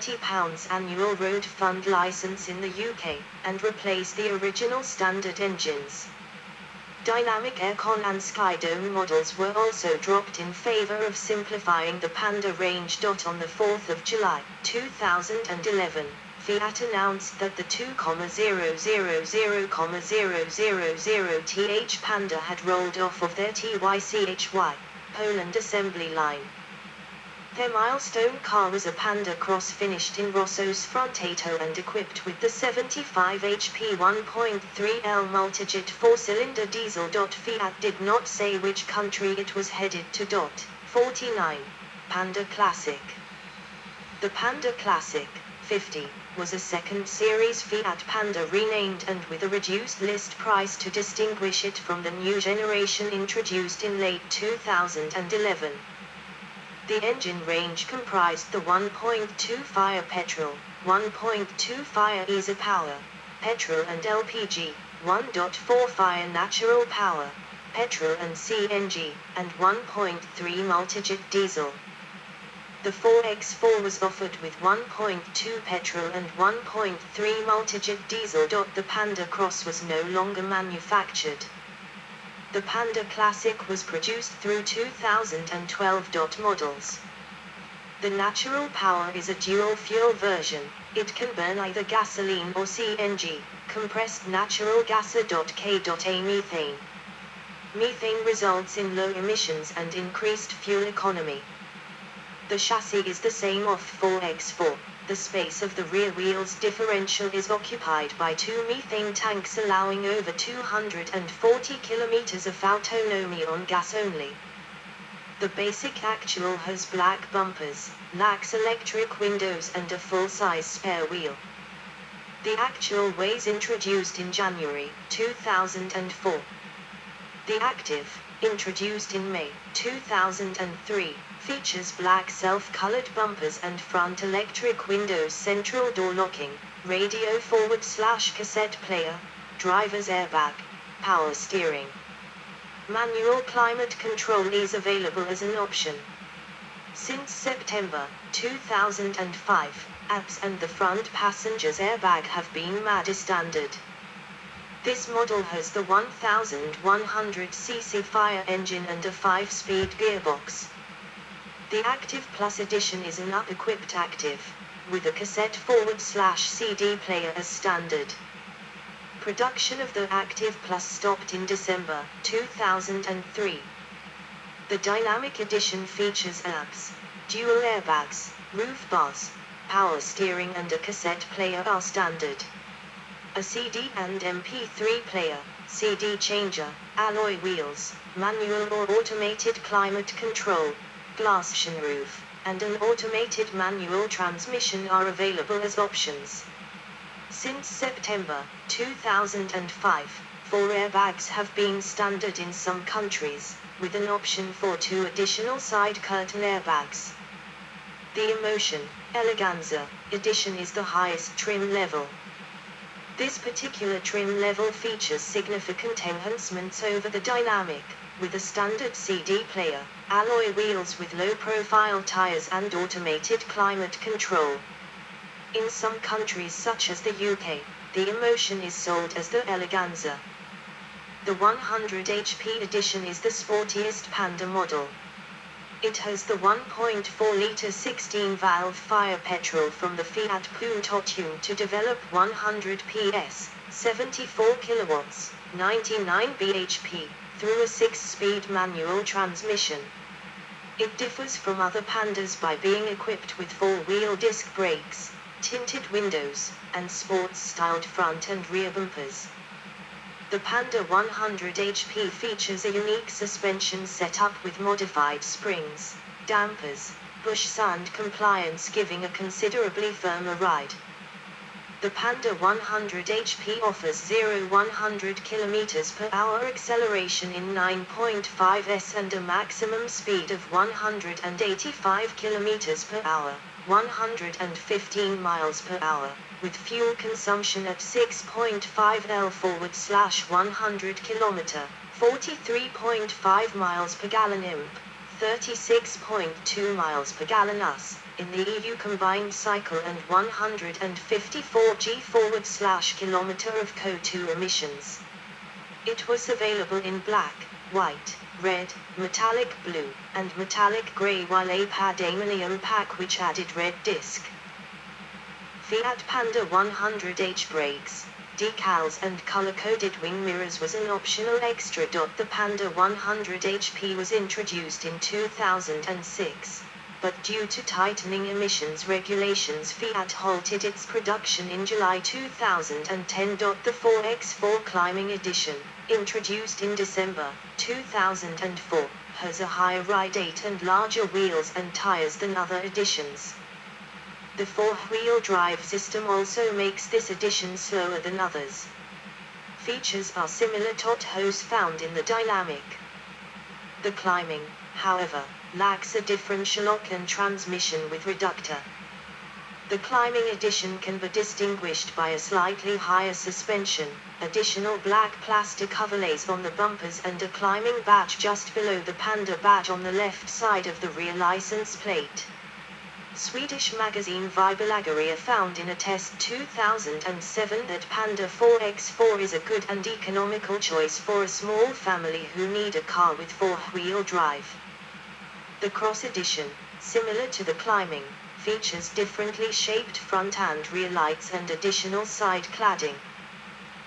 £30 annual road fund license in the UK, and replace the original standard engines. Dynamic aircon and skydome models were also dropped in favour of simplifying the Panda range. On the 4th of July, 2011, Fiat announced that the 2,000,000 Panda had rolled off of their TYCHY, Poland assembly line. Their milestone car was a Panda Cross finished in Rosso's Frontato and equipped with the 75 HP 1.3L multijet 4-cylinder diesel. Fiat did not say which country it was headed to. 49. Panda Classic. The Panda Classic 50 was a second series Fiat Panda renamed and with a reduced list price to distinguish it from the new generation introduced in late 2011. The engine range comprised the 1.2 fire petrol, 1.2 fire easy power, petrol and LPG, 1.4 fire natural power, petrol and CNG, and 1.3 multijet diesel. The 4X4 was offered with 1.2 petrol and 1.3 multijet diesel. The Panda Cross was no longer manufactured. The Panda Classic was produced through 2012. Models. The natural power is a dual-fuel version. It can burn either gasoline or CNG, compressed natural gas. K.A methane. Methane results in low emissions and increased fuel economy. The chassis is the same of 4X4. The space of the rear wheels differential is occupied by two methane tanks allowing over 240 kilometers of autonomy on gas only. The basic actual has black bumpers, lacks electric windows and a full-size spare wheel. The actual was introduced in January 2004. The Active, introduced in May 2003, features black self-colored bumpers and front electric windows, central door locking, radio forward/cassette player, driver's airbag, power steering. Manual climate control is available as an option. Since September 2005, ABS and the front passenger's airbag have been made standard. This model has the 1100cc fire engine and a 5-speed gearbox. The Active Plus edition is an up-equipped Active, with a cassette forward/CD player as standard. Production of the Active Plus stopped in December 2003. The Dynamic edition features ABS, dual airbags, roof bars, power steering and a cassette player are standard. A CD and MP3 player, CD changer, alloy wheels, manual or automated climate control, glass sunroof, and an automated manual transmission are available as options. Since September 2005, 4 airbags have been standard in some countries, with an option for 2 additional side curtain airbags. The Emotion Eleganza edition is the highest trim level. This particular trim level features significant enhancements over the Dynamic, with a standard CD player, alloy wheels with low-profile tires and automated climate control. In some countries such as the UK, the Emotion is sold as the Eleganza. The 100 HP edition is the sportiest Panda model. It has the 1.4-litre 16-valve fire petrol from the Fiat Punto tuned to develop 100 PS, 74 kilowatts, 99 bhp, through a 6-speed manual transmission. It differs from other Pandas by being equipped with 4-wheel disc brakes, tinted windows, and sports-styled front and rear bumpers. The Panda 100 HP features a unique suspension setup with modified springs, dampers, bush sand compliance giving a considerably firmer ride. The Panda 100 HP offers 0-100 km/h acceleration in 9.5s and a maximum speed of 185 km/h, 115 mph, with fuel consumption at 6.5 L/100 km, 43.5 miles per gallon imp, 36.2 miles per gallon US, in the EU combined cycle and 154 g/km of CO2 emissions. It was available in black, white, red, metallic blue, and metallic grey, while a palladium pack which added red disc. Fiat Panda 100h brakes, decals and color-coded wing mirrors was an optional extra. The Panda 100HP was introduced in 2006, but due to tightening emissions regulations Fiat halted its production in July 2010. The 4x4 Climbing Edition, introduced in December 2004, has a higher ride weight and larger wheels and tires than other editions. The four-wheel drive system also makes this edition slower than others. Features are similar to those found in the Dynamic. The Climbing, however, lacks a differential lock and transmission with reductor. The Climbing Edition can be distinguished by a slightly higher suspension, additional black plastic overlays on the bumpers and a climbing badge just below the Panda badge on the left side of the rear license plate. Swedish magazine Vibalagaria found in a test 2007 that Panda 4x4 is a good and economical choice for a small family who need a car with four-wheel drive. The Cross Edition, similar to the Climbing, features differently shaped front and rear lights and additional side cladding.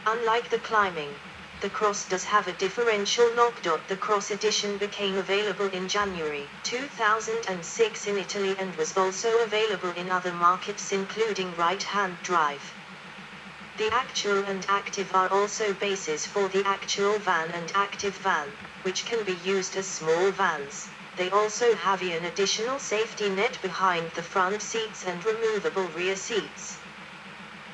Unlike the Climbing, the Cross does have a differential lock. The Cross Edition became available in January 2006 in Italy and was also available in other markets including right-hand drive. The Actual and Active are also bases for the Actual Van and Active Van, which can be used as small vans. They also have an additional safety net behind the front seats and removable rear seats.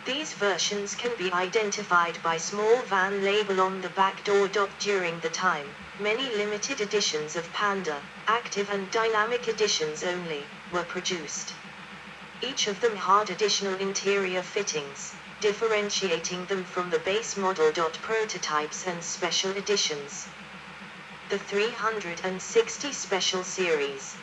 These versions can be identified by small van label on the back door. During the time, many limited editions of Panda, Active and Dynamic editions only, were produced. Each of them had additional interior fittings, differentiating them from the base model. Prototypes and special editions. The 360 Special Series.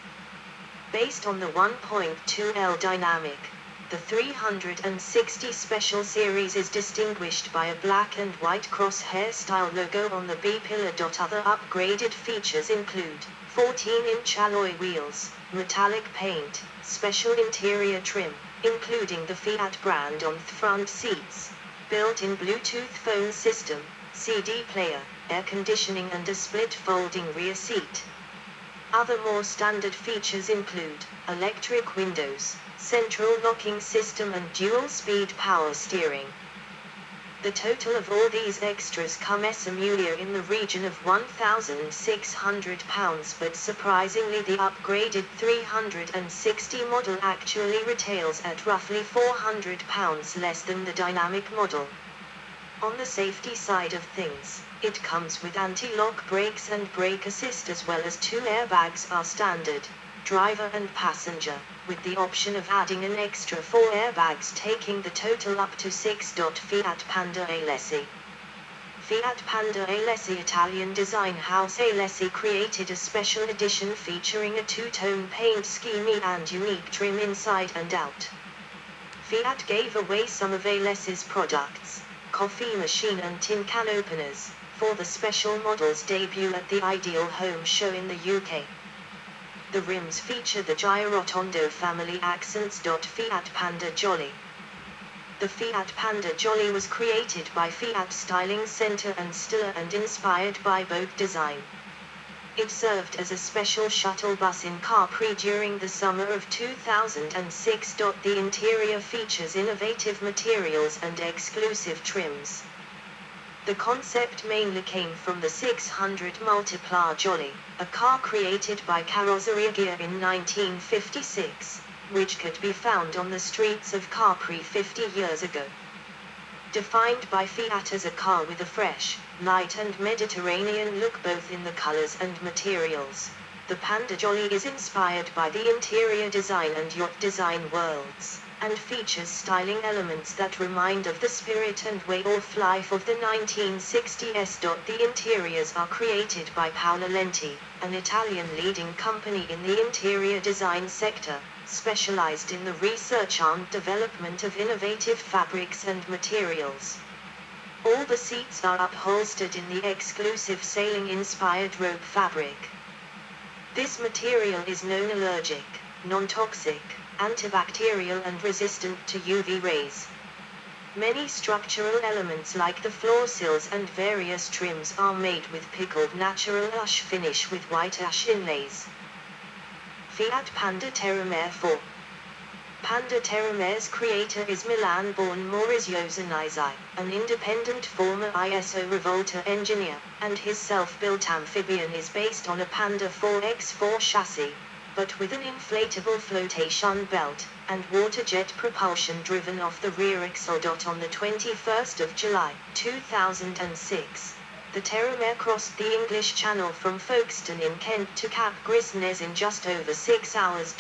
Based on the 1.2L Dynamic, the 360 Special Series is distinguished by a black and white cross-hair-style logo on the B-pillar. Other upgraded features include 14-inch alloy wheels, metallic paint, special interior trim, including the Fiat brand on the front seats, built-in Bluetooth phone system, CD player, air conditioning and a split folding rear seat. Other more standard features include electric windows, central locking system and dual-speed power steering. The total of all these extras comes in the region of £1,600, but surprisingly the upgraded 360 model actually retails at roughly £400 less than the Dynamic model. On the safety side of things, it comes with anti-lock brakes and brake assist as well as 2 airbags are standard, driver and passenger, with the option of adding an extra 4 airbags taking the total up to 6. Fiat Panda Alessi. Fiat Panda Alessi Italian design house Alessi created a special edition featuring a two-tone paint scheme and unique trim inside and out. Fiat gave away some of Alessi's products, coffee machine and tin can openers, for the special model's debut at the Ideal Home Show in the UK. The rims feature the Girotondo family accents. Fiat Panda Jolly. The Fiat Panda Jolly was created by Fiat Styling Center and Stiller and inspired by boat design. It served as a special shuttle bus in Capri during the summer of 2006. The interior features innovative materials and exclusive trims. The concept mainly came from the 600 Multipla Jolly, a car created by Carrozzeria Ghia in 1956, which could be found on the streets of Capri 50 years ago. Defined by Fiat as a car with a fresh, light and Mediterranean look both in the colors and materials, the Panda Jolly is inspired by the interior design and yacht design worlds, and features styling elements that remind of the spirit and way of life of the 1960s. The interiors are created by Paolo Lenti, an Italian leading company in the interior design sector, specialized in the research and development of innovative fabrics and materials. All the seats are upholstered in the exclusive sailing-inspired rope fabric. This material is non-allergic, non-toxic, antibacterial and resistant to UV rays. Many structural elements like the floor sills and various trims are made with pickled natural ash finish with white ash inlays. Fiat Panda Terramare 4. Panda Terramare's creator is Milan-born Maurizio Zanizzi, an independent former ISO Revolta engineer, and his self-built amphibian is based on a Panda 4x4 chassis, but with an inflatable flotation belt, and water jet propulsion driven off the rear axle. On the 21st of July, 2006, the Terramare crossed the English Channel from Folkestone in Kent to Cap Grisnez in just over 6 hours.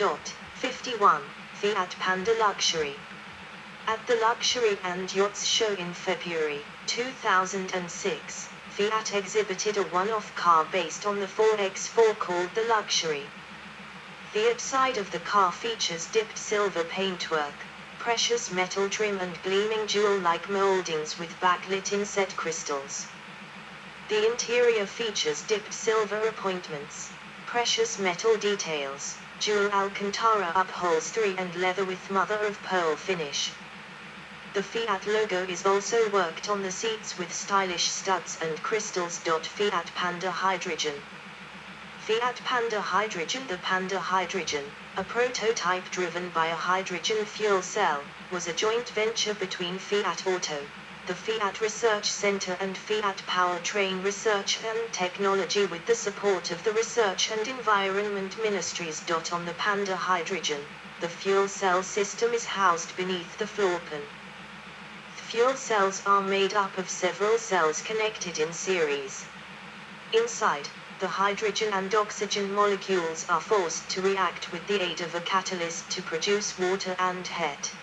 51. Fiat Panda Luxury. At the Luxury and Yachts Show in February 2006, Fiat exhibited a one-off car based on the 4x4 called the Luxury. The outside of the car features dipped silver paintwork, precious metal trim and gleaming jewel-like moldings with backlit inset crystals. The interior features dipped silver appointments, precious metal details, jewel Alcantara upholstery and leather with mother-of-pearl finish. The Fiat logo is also worked on the seats with stylish studs and crystals. Fiat Panda Hydrogen. Fiat Panda Hydrogen. The Panda Hydrogen, a prototype driven by a hydrogen fuel cell, was a joint venture between Fiat Auto, the Fiat Research Center and Fiat Powertrain Research and Technology with the support of the Research and Environment Ministries. On the Panda Hydrogen, the fuel cell system is housed beneath the floorpan. Fuel cells are made up of several cells connected in series. Inside, the hydrogen and oxygen molecules are forced to react with the aid of a catalyst to produce water and heat.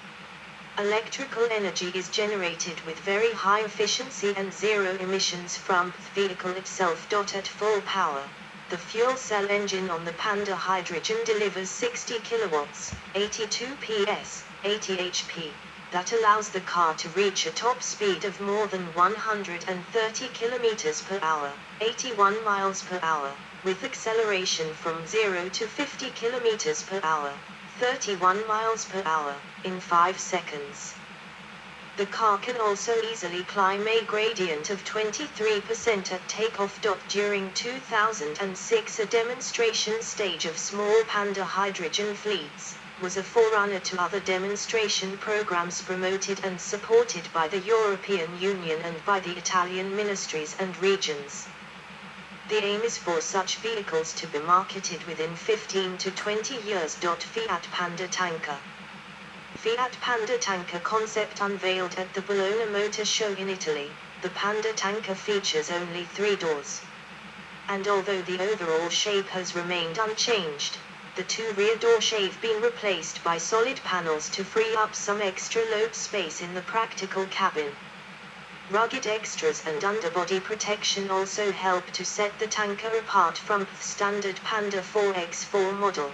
Electrical energy is generated with very high efficiency and zero emissions from the vehicle itself. At full power, the fuel cell engine on the Panda Hydrogen delivers 60 kilowatts, 82 PS, 80 HP, that allows the car to reach a top speed of more than 130 kilometers per hour, 81 miles per hour, with acceleration from 0 to 50 kilometers per hour, 31 miles per hour, in 5 seconds. The car can also easily climb a gradient of 23% at takeoff. During 2006, a demonstration stage of small Panda hydrogen fleets was a forerunner to other demonstration programs promoted and supported by the European Union and by the Italian ministries and regions. The aim is for such vehicles to be marketed within 15 to 20 years. Fiat Panda Tanker. Fiat Panda Tanker concept unveiled at the Bologna Motor Show in Italy. The Panda Tanker features only 3 doors. And although the overall shape has remained unchanged, the 2 rear doors have been replaced by solid panels to free up some extra load space in the practical cabin. Rugged extras and underbody protection also help to set the tanker apart from the standard Panda 4x4 model.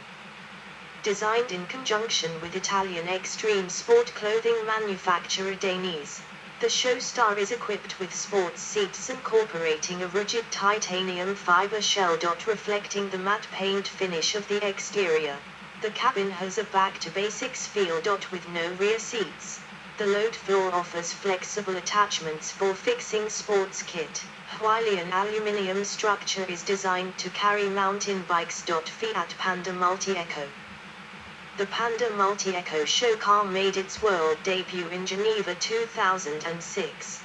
Designed in conjunction with Italian extreme sport clothing manufacturer Dainese, the Showstar is equipped with sports seats incorporating a rigid titanium fiber shell. Reflecting the matte paint finish of the exterior. The cabin has a back-to-basics feel. With no rear seats, the load floor offers flexible attachments for fixing sports kit, while an aluminium structure is designed to carry mountain bikes. Fiat Panda Multi-Eco. The Panda Multi-Eco show car made its world debut in Geneva 2006.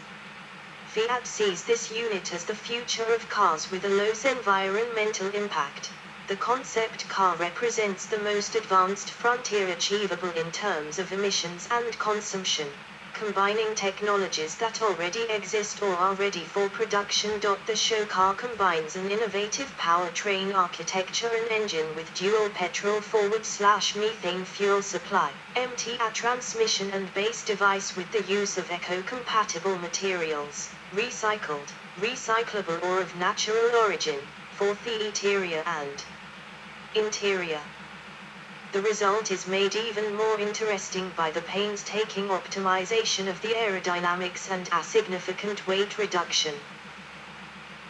Fiat sees this unit as the future of cars with a low environmental impact. The concept car represents the most advanced frontier achievable in terms of emissions and consumption. combining technologies that already exist or are ready for production. The show car combines an innovative powertrain architecture and engine with dual petrol forward/methane fuel supply, MTR transmission and base device with the use of eco-compatible materials, recycled, recyclable or of natural origin, for the exterior and interior. The result is made even more interesting by the painstaking optimization of the aerodynamics and a significant weight reduction.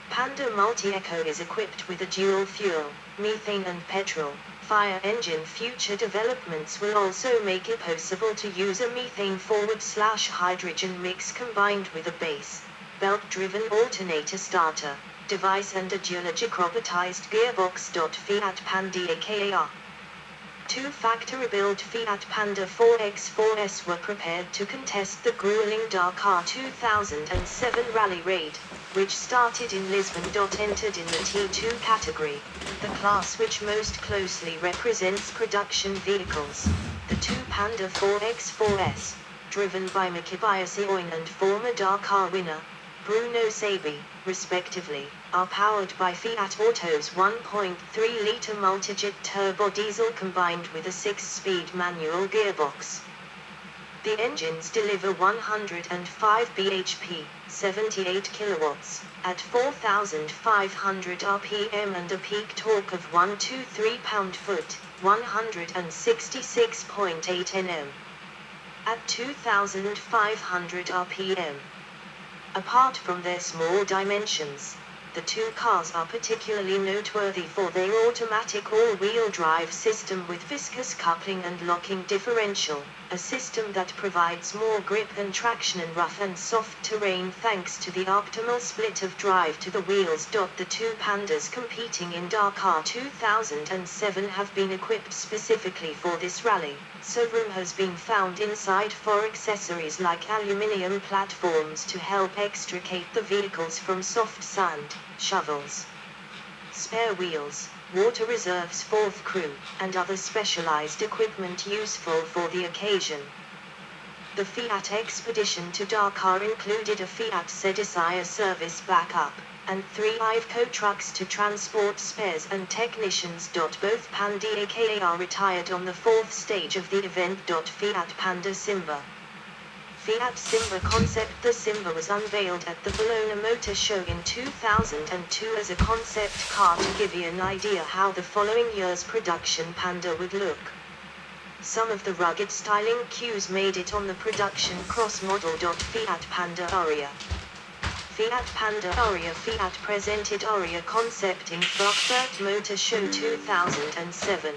Panda Multi-Eco is equipped with a dual-fuel, methane and petrol, fire engine. Future developments will also make it possible to use a methane forward/hydrogen mix combined with a base, belt-driven alternator starter, device and a dual-robotized gearbox. Fiat Panda aka two-factory build Fiat Panda 4X4S were prepared to contest the grueling Dakar 2007 rally raid, which started in Lisbon. Entered in the T2 category, the class which most closely represents production vehicles. The two Panda 4X4S, driven by Mitsubishi Oin and former Dakar winner Bruno Sabi, respectively, are powered by Fiat Auto's 1.3-litre multijet turbo diesel combined with a 6-speed manual gearbox. The engines deliver 105 bhp, 78 kilowatts, at 4,500 rpm and a peak torque of 123 pound-foot, 166.8 Nm. At 2,500 rpm. Apart from their small dimensions, the two cars are particularly noteworthy for their automatic all-wheel drive system with viscous coupling and locking differential, a system that provides more grip and traction in rough and soft terrain thanks to the optimal split of drive to the wheels. The two Pandas competing in Dakar 2007 have been equipped specifically for this rally, so room has been found inside for accessories like aluminium platforms to help extricate the vehicles from soft sand, shovels, spare wheels, water reserves for the crew, and other specialized equipment useful for the occasion. The Fiat expedition to Dakar included a Fiat Sedicaya service backup, and 3 Iveco trucks to transport spares and technicians. Both Panda aka are retired on the 4th stage of the event. Fiat Panda Simba. Fiat Simba concept. The Simba was unveiled at the Bologna Motor Show in 2002 as a concept car to give you an idea how the following year's production Panda would look. Some of the rugged styling cues made it on the production cross model. Fiat Panda Aria. Fiat Panda Aria. Fiat presented Aria concept in Frankfurt Motor Show 2007.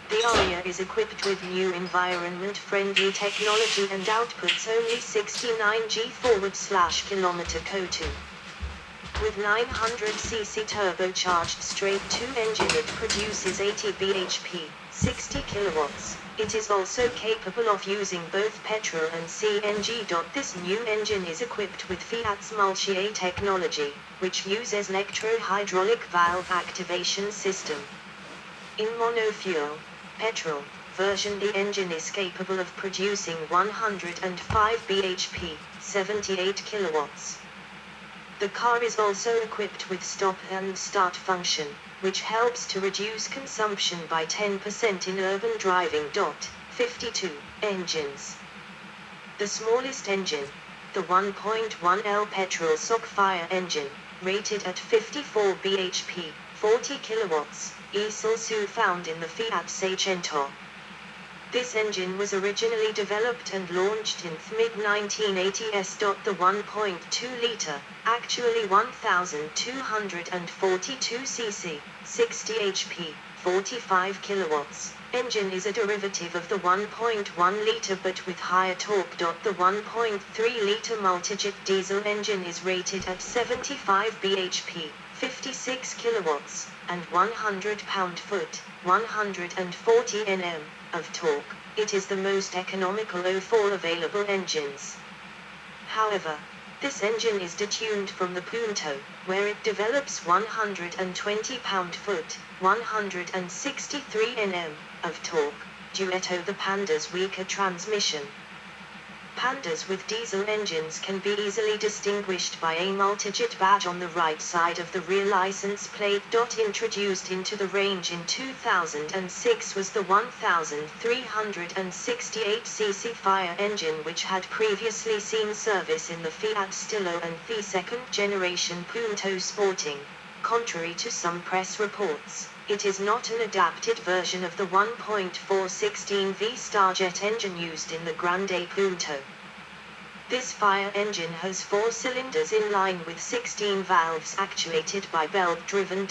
The Aria is equipped with new environment-friendly technology and outputs only 69 G/km CO2. With 900cc turbocharged straight-2 engine it produces 80 bhp, 60 kilowatts. It is also capable of using both petrol and CNG. This new engine is equipped with Fiat's Multi-A technology, which uses electro-hydraulic valve activation system. In monofuel, petrol version the engine is capable of producing 105 bhp, 78 kilowatts. The car is also equipped with stop and start function, which helps to reduce consumption by 10% in urban driving. 52 engines. The smallest engine, the 1.1L petrol sock-fire engine, rated at 54 bhp, 40 kilowatts, is also found in the Fiat Seicento. This engine was originally developed and launched in mid-1980s. The 1.2-litre, actually 1,242 cc, 60 HP, 45 kilowatts, engine is a derivative of the 1.1-litre but with higher torque. The 1.3-litre multijet diesel engine is rated at 75 bhp, 56 kilowatts, and 100 pound-foot, 140 Nm, of torque. It is the most economical of all available engines. However, this engine is detuned from the Punto, where it develops 120 pound-foot, 163 Nm, of torque, due to the Panda's weaker transmission. Pandas with diesel engines can be easily distinguished by a multijet badge on the right side of the rear license plate. Introduced into the range in 2006 was the 1368cc fire engine, which had previously seen service in the Fiat Stilo and the second-generation Punto Sporting. Contrary to some press reports, it is not an adapted version of the 1.416V Starjet engine used in the Grande Punto. This fire engine has 4 cylinders in line with 16 valves actuated by belt-driven